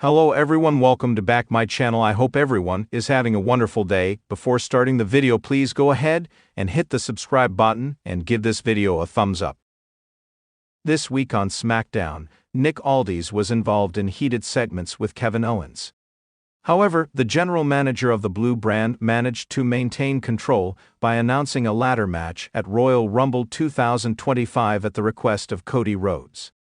Hello everyone, welcome to back my channel. I hope everyone is having a wonderful day. Before starting the video, please go ahead and hit the subscribe button and give this video a thumbs up. This week on SmackDown, Nick Aldis was involved in heated segments with Kevin Owens. However, the general manager of the Blue brand managed to maintain control by announcing a ladder match at Royal Rumble 2025 at the request of Cody Rhodes.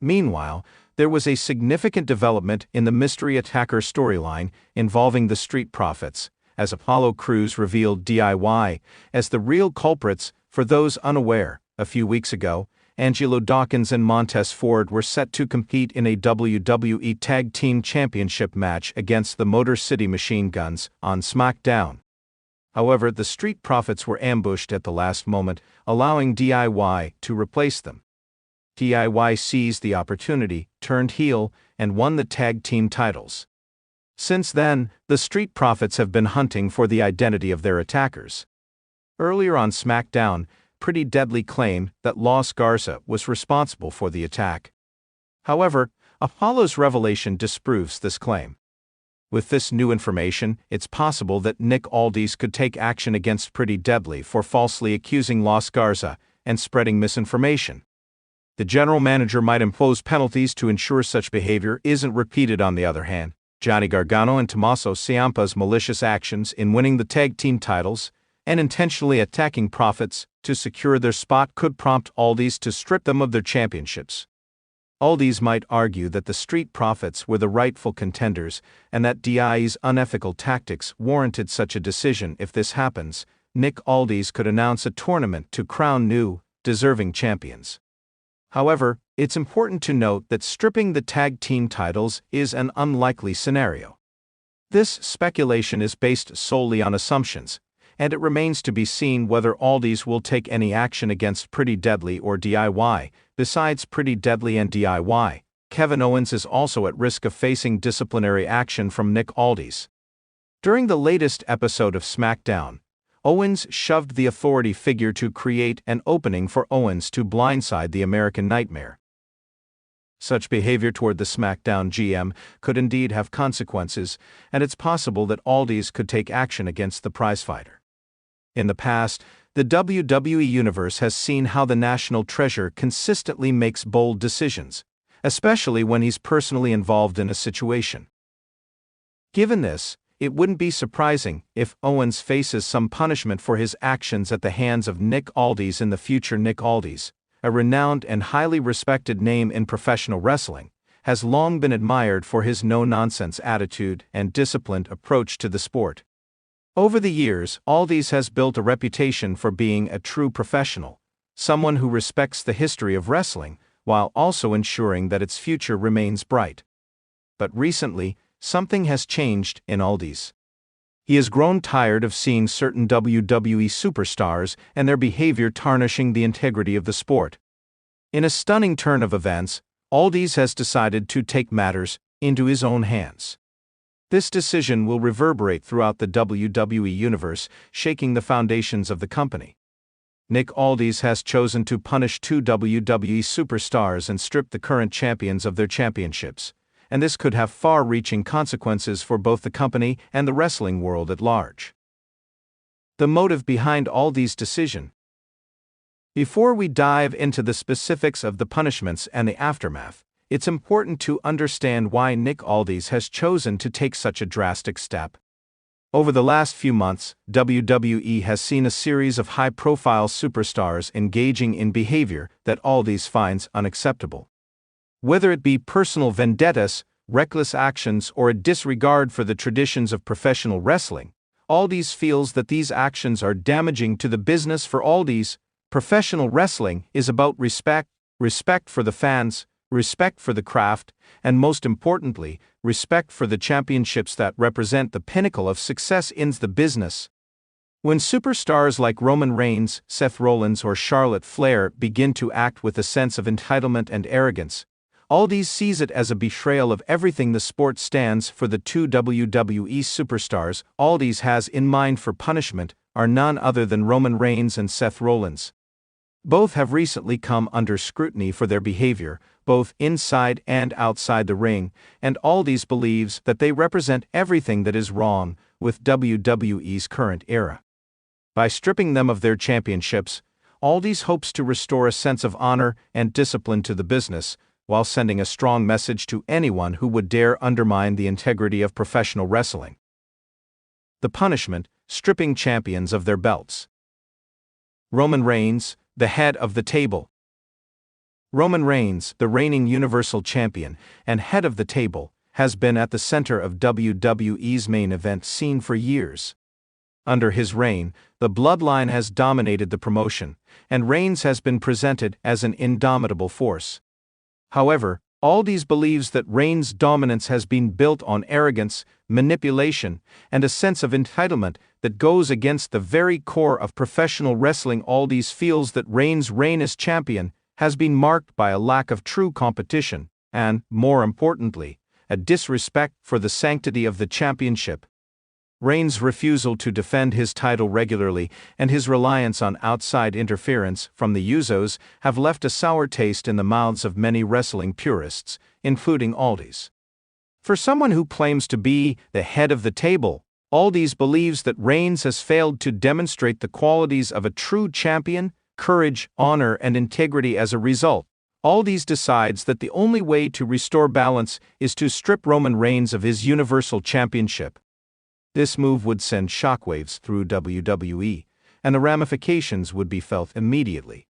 Meanwhile, there was a significant development in the Mystery Attacker storyline involving the Street Profits, as Apollo Crews revealed DIY as the real culprits. For those unaware, a few weeks ago, Angelo Dawkins and Montez Ford were set to compete in a WWE Tag Team Championship match against the Motor City Machine Guns on SmackDown. However, the Street Profits were ambushed at the last moment, allowing DIY to replace them. DIY seized the opportunity, turned heel, and won the tag team titles. Since then, the Street Profits have been hunting for the identity of their attackers. Earlier on SmackDown, Pretty Deadly claimed that Los Garza was responsible for the attack. However, Apollo's revelation disproves this claim. With this new information, it's possible that Nick Aldis could take action against Pretty Deadly for falsely accusing Los Garza and spreading misinformation. The general manager might impose penalties to ensure such behavior isn't repeated. On the other hand, Johnny Gargano and Tommaso Ciampa's malicious actions in winning the tag team titles and intentionally attacking Profits to secure their spot could prompt Aldis to strip them of their championships. Aldis might argue that the Street Profits were the rightful contenders and that DI's unethical tactics warranted such a decision. If this happens, Nick Aldis could announce a tournament to crown new, deserving champions. However, it's important to note that stripping the tag team titles is an unlikely scenario. This speculation is based solely on assumptions, and it remains to be seen whether Aldis will take any action against Pretty Deadly or DIY. Besides Pretty Deadly and DIY, Kevin Owens is also at risk of facing disciplinary action from Nick Aldis. During the latest episode of SmackDown, Owens shoved the authority figure to create an opening for Owens to blindside the American Nightmare. Such behavior toward the SmackDown GM could indeed have consequences, and it's possible that Aldis could take action against the prizefighter. In the past, the WWE Universe has seen how the national treasure consistently makes bold decisions, especially when he's personally involved in a situation. Given this, it wouldn't be surprising if Owens faces some punishment for his actions at the hands of Nick Aldis in the future. Nick Aldis, a renowned and highly respected name in professional wrestling, has long been admired for his no-nonsense attitude and disciplined approach to the sport. Over the years, Aldis has built a reputation for being a true professional, someone who respects the history of wrestling, while also ensuring that its future remains bright. But recently, something has changed in Aldis. He has grown tired of seeing certain WWE superstars and their behavior tarnishing the integrity of the sport. In a stunning turn of events, Aldis has decided to take matters into his own hands. This decision will reverberate throughout the WWE Universe, shaking the foundations of the company. Nick Aldis has chosen to punish two WWE superstars and strip the current champions of their championships, and this could have far-reaching consequences for both the company and the wrestling world at large. The motive behind Aldis' decision. Before we dive into the specifics of the punishments and the aftermath, it's important to understand why Nick Aldis has chosen to take such a drastic step. Over the last few months, WWE has seen a series of high-profile superstars engaging in behavior that Aldis finds unacceptable. Whether it be personal vendettas, reckless actions, or a disregard for the traditions of professional wrestling, Aldis feels that these actions are damaging to the business. For Aldis, professional wrestling is about respect for the fans, respect for the craft, and most importantly, respect for the championships that represent the pinnacle of success in the business. When superstars like Roman Reigns, Seth Rollins, or Charlotte Flair begin to act with a sense of entitlement and arrogance, Aldis sees it as a betrayal of everything the sport stands for. The two WWE superstars Aldis has in mind for punishment are none other than Roman Reigns and Seth Rollins. Both have recently come under scrutiny for their behavior, both inside and outside the ring, and Aldis believes that they represent everything that is wrong with WWE's current era. By stripping them of their championships, Aldis hopes to restore a sense of honor and discipline to the business, while sending a strong message to anyone who would dare undermine the integrity of professional wrestling. The punishment: stripping champions of their belts. Roman Reigns, the head of the table. Roman Reigns, the reigning Universal Champion and head of the table, has been at the center of WWE's main event scene for years. Under his reign, the bloodline has dominated the promotion, and Reigns has been presented as an indomitable force. However, Aldis believes that Reigns' dominance has been built on arrogance, manipulation, and a sense of entitlement that goes against the very core of professional wrestling. Aldis feels that Reigns' reign as champion has been marked by a lack of true competition and, more importantly, a disrespect for the sanctity of the championship. Reigns' refusal to defend his title regularly and his reliance on outside interference from the Usos have left a sour taste in the mouths of many wrestling purists, including Aldis. For someone who claims to be the head of the table, Aldis believes that Reigns has failed to demonstrate the qualities of a true champion: courage, honor, and integrity. As a result, Aldis decides that the only way to restore balance is to strip Roman Reigns of his Universal Championship. This move would send shockwaves through WWE, and the ramifications would be felt immediately.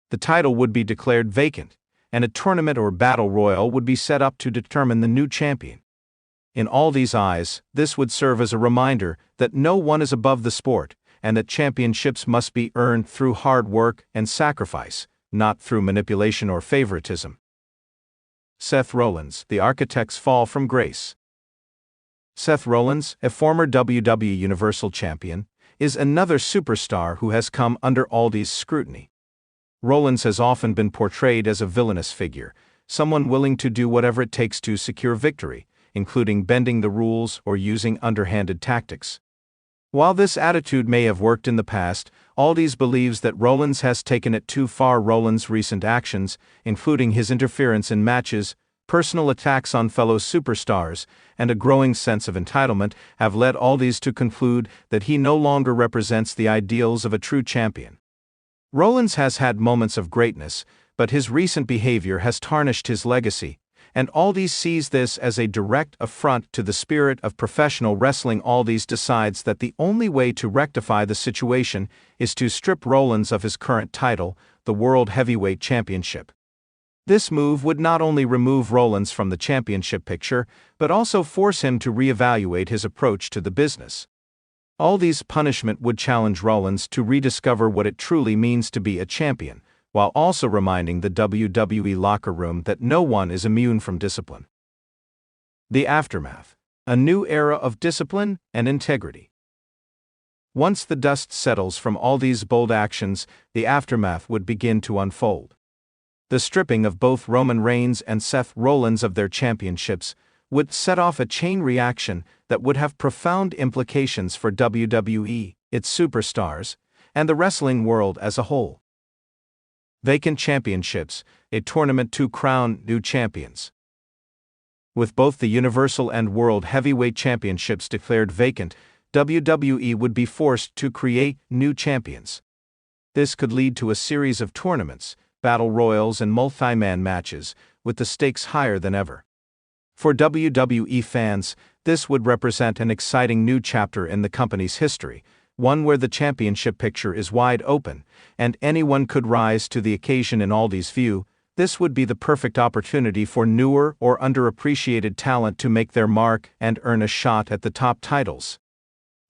The title would be declared vacant, and a tournament or battle royal would be set up to determine the new champion. In Aldis' eyes, this would serve as a reminder that no one is above the sport, and that championships must be earned through hard work and sacrifice, not through manipulation or favoritism. Seth Rollins, the Architect's fall from grace. Seth Rollins, a former WWE Universal Champion, is another superstar who has come under Aldis' scrutiny. Rollins has often been portrayed as a villainous figure, someone willing to do whatever it takes to secure victory, including bending the rules or using underhanded tactics. While this attitude may have worked in the past, Aldis believes that Rollins has taken it too far. Rollins' recent actions, including his interference in matches, personal attacks on fellow superstars, and a growing sense of entitlement, have led Aldis to conclude that he no longer represents the ideals of a true champion. Rollins has had moments of greatness, but his recent behavior has tarnished his legacy, and Aldis sees this as a direct affront to the spirit of professional wrestling. Aldis decides that the only way to rectify the situation is to strip Rollins of his current title, the World Heavyweight Championship. This move would not only remove Rollins from the championship picture, but also force him to reevaluate his approach to the business. Aldis' punishment would challenge Rollins to rediscover what it truly means to be a champion, while also reminding the WWE locker room that no one is immune from discipline. The aftermath: a new era of discipline and integrity. Once the dust settles from Aldis' bold actions, the aftermath would begin to unfold. The stripping of both Roman Reigns and Seth Rollins of their championships would set off a chain reaction that would have profound implications for WWE, its superstars, and the wrestling world as a whole. Vacant championships, a tournament to crown new champions. With both the Universal and World Heavyweight Championships declared vacant, WWE would be forced to create new champions. This could lead to a series of tournaments, battle royals, and multi-man matches, with the stakes higher than ever. For WWE fans, this would represent an exciting new chapter in the company's history, one where the championship picture is wide open, and anyone could rise to the occasion. In Aldis' view, this would be the perfect opportunity for newer or underappreciated talent to make their mark and earn a shot at the top titles.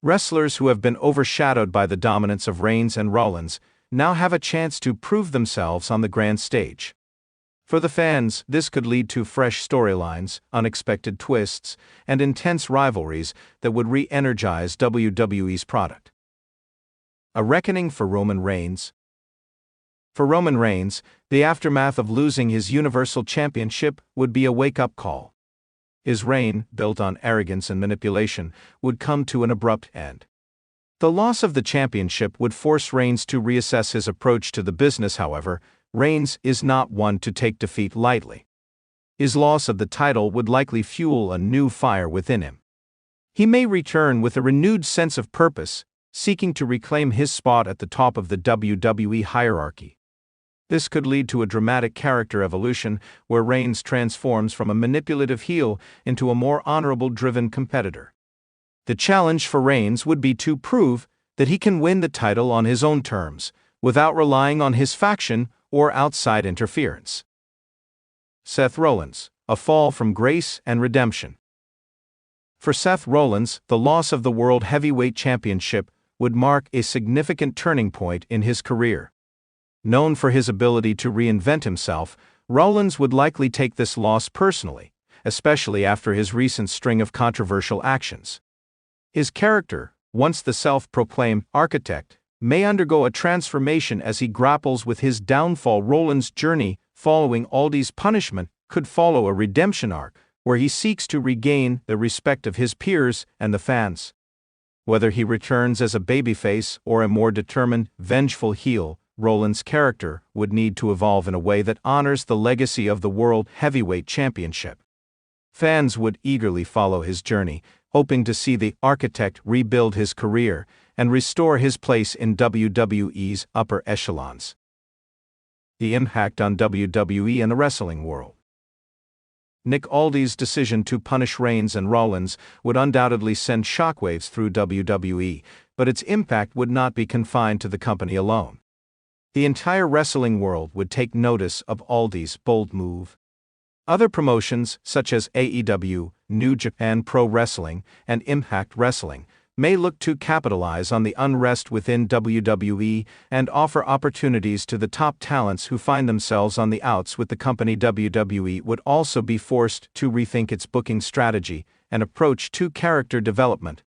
Wrestlers who have been overshadowed by the dominance of Reigns and Rollins now have a chance to prove themselves on the grand stage. For the fans, this could lead to fresh storylines, unexpected twists, and intense rivalries that would re-energize WWE's product. A reckoning for Roman Reigns. For Roman Reigns, the aftermath of losing his Universal Championship would be a wake-up call. His reign, built on arrogance and manipulation, would come to an abrupt end. The loss of the championship would force Reigns to reassess his approach to the business. However, Reigns is not one to take defeat lightly. His loss of the title would likely fuel a new fire within him. He may return with a renewed sense of purpose, seeking to reclaim his spot at the top of the WWE hierarchy. This could lead to a dramatic character evolution where Reigns transforms from a manipulative heel into a more honorable-driven competitor. The challenge for Reigns would be to prove that he can win the title on his own terms, without relying on his faction or outside interference. Seth Rollins, a fall from grace and redemption. For Seth Rollins, the loss of the World Heavyweight Championship would mark a significant turning point in his career. Known for his ability to reinvent himself, Rollins would likely take this loss personally, especially after his recent string of controversial actions. His character, once the self-proclaimed architect, may undergo a transformation as he grapples with his downfall. Rollins' journey following Aldis' punishment could follow a redemption arc, where he seeks to regain the respect of his peers and the fans. Whether he returns as a babyface or a more determined, vengeful heel, Rollins' character would need to evolve in a way that honors the legacy of the World Heavyweight Championship. Fans would eagerly follow his journey, hoping to see the architect rebuild his career and restore his place in WWE's upper echelons. The impact on WWE and the wrestling world. Nick Aldis' decision to punish Reigns and Rollins would undoubtedly send shockwaves through WWE, but its impact would not be confined to the company alone. The entire wrestling world would take notice of Aldis' bold move. Other promotions, such as AEW, New Japan Pro Wrestling, and Impact Wrestling, may look to capitalize on the unrest within WWE and offer opportunities to the top talents who find themselves on the outs with the company. WWE would also be forced to rethink its booking strategy and approach to character development.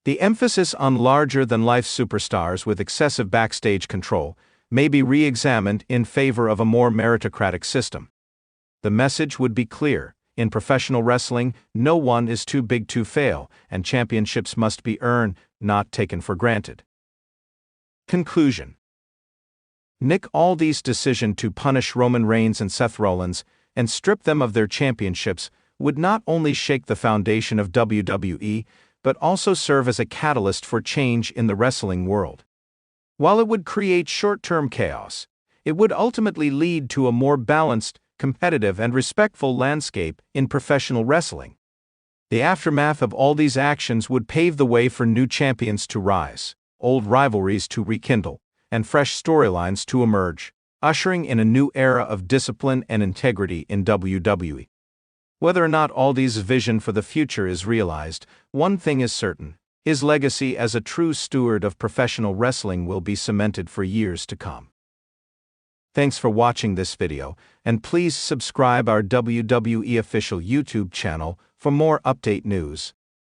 The emphasis on larger-than-life superstars with excessive backstage control may be re-examined in favor of a more meritocratic system. The message would be clear: in professional wrestling, no one is too big to fail, and championships must be earned, not taken for granted. Conclusion. Nick Aldis' decision to punish Roman Reigns and Seth Rollins and strip them of their championships would not only shake the foundation of WWE, but also serve as a catalyst for change in the wrestling world. While it would create short-term chaos, it would ultimately lead to a more balanced, competitive, and respectful landscape in professional wrestling. The aftermath of all these actions would pave the way for new champions to rise, old rivalries to rekindle, and fresh storylines to emerge, ushering in a new era of discipline and integrity in WWE. Whether or not Aldis' vision for the future is realized, one thing is certain: his legacy as a true steward of professional wrestling will be cemented for years to come. Thanks for watching this video, and please subscribe our WWE official YouTube channel for more update news.